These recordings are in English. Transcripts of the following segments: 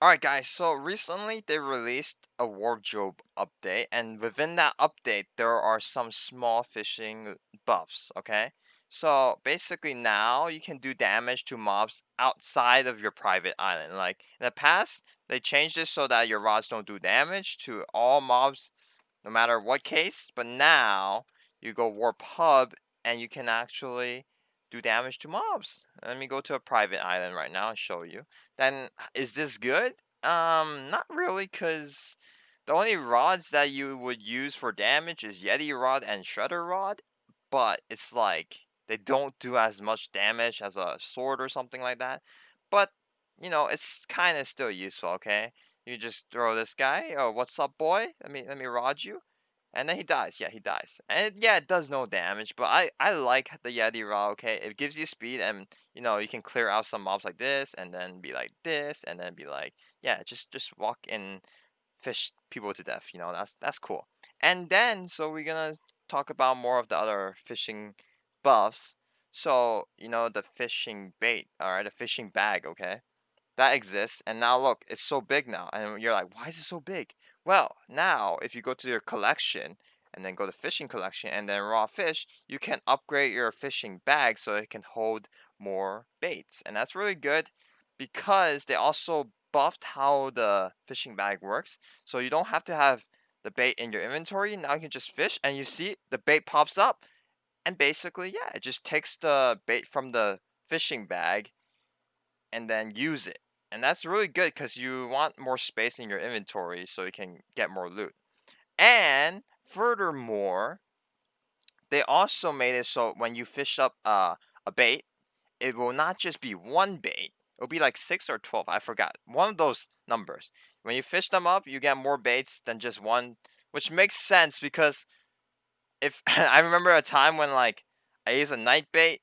Alright guys, so recently they released a wardrobe update, and within that update there are some small fishing buffs, okay? So basically now you can do damage to mobs outside of your private island. Like in the past, they changed it so that your rods don't do damage to all mobs no matter what case, but now you go warp hub and you can actually do damage to mobs. Let me go to a private island right now and show you. Then is this good? Not really, cause the only rods that you would use for damage is Yeti rod and Shredder rod, but it's like they don't do as much damage as a sword or something like that. But it's kind of still useful. Okay, you just throw this guy. Oh, what's up, boy? Let me rod you. And then he dies. Yeah, he dies. And yeah, it does no damage, but I like the Yeti Raw, okay? It gives you speed, and you can clear out some mobs like this and then be like this and then be like, yeah, just walk and fish people to death, that's cool. And then so we're gonna talk about more of the other fishing buffs. So, the fishing bait, alright, the fishing bag, okay? That exists, and now look, it's so big now, and you're like, why is it so big? Well, now if you go to your collection and then go to fishing collection and then raw fish, you can upgrade your fishing bag so it can hold more baits, and that's really good because they also buffed how the fishing bag works, so you don't have to have the bait in your inventory. Now you can just fish and you see the bait pops up, and basically, yeah, it just takes the bait from the fishing bag and then use it. And that's really good because you want more space in your inventory so you can get more loot. And furthermore, they also made it so when you fish up a bait, it will not just be one bait. It'll be like 6 or 12. I forgot. One of those numbers. When you fish them up, you get more baits than just one, which makes sense because if I remember a time when like I used a night bait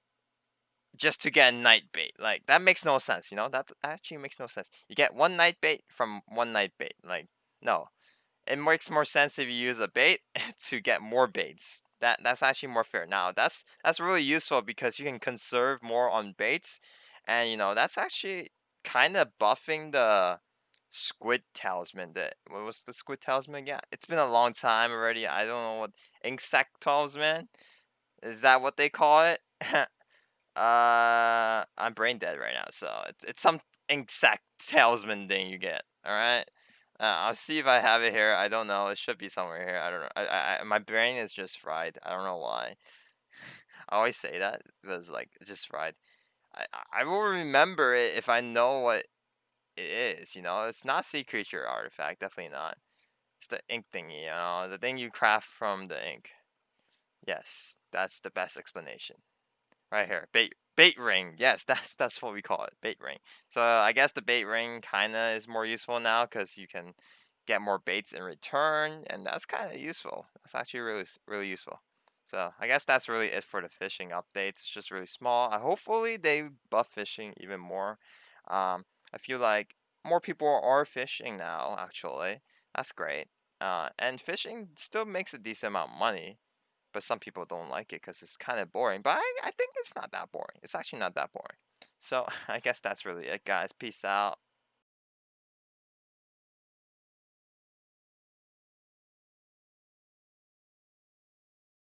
just to get a night bait. Like that makes no sense, That actually makes no sense. You get one night bait from one night bait. Like no. It makes more sense if you use a bait to get more baits. That's actually more fair. Now that's really useful because you can conserve more on baits, and that's actually kind of buffing the Squid Talisman. What was the Squid Talisman? Yeah, it's been a long time already. I don't know what Insect Talisman is that what they call it? I'm brain dead right now, so it's some insect salesman thing you get. All right, I'll see if I have it here. I don't know. It should be somewhere here. I don't know. My brain is just fried. I don't know why. I always say that because like it's just fried. I will remember it if I know what it is. It's not sea creature artifact. Definitely not. It's the ink thingy. The thing you craft from the ink. Yes, that's the best explanation. Right here, bait ring. Yes, that's what we call it, bait ring. So I guess the bait ring kinda is more useful now because you can get more baits in return, and that's kind of useful. That's actually really useful. So I guess that's really it for the fishing updates. It's just really small. Hopefully they buff fishing even more. I feel like more people are fishing now. Actually, that's great. And fishing still makes a decent amount of money, but some people don't like it because it's kind of boring. But I think it's not that boring. It's actually not that boring. So I guess that's really it, guys. Peace out.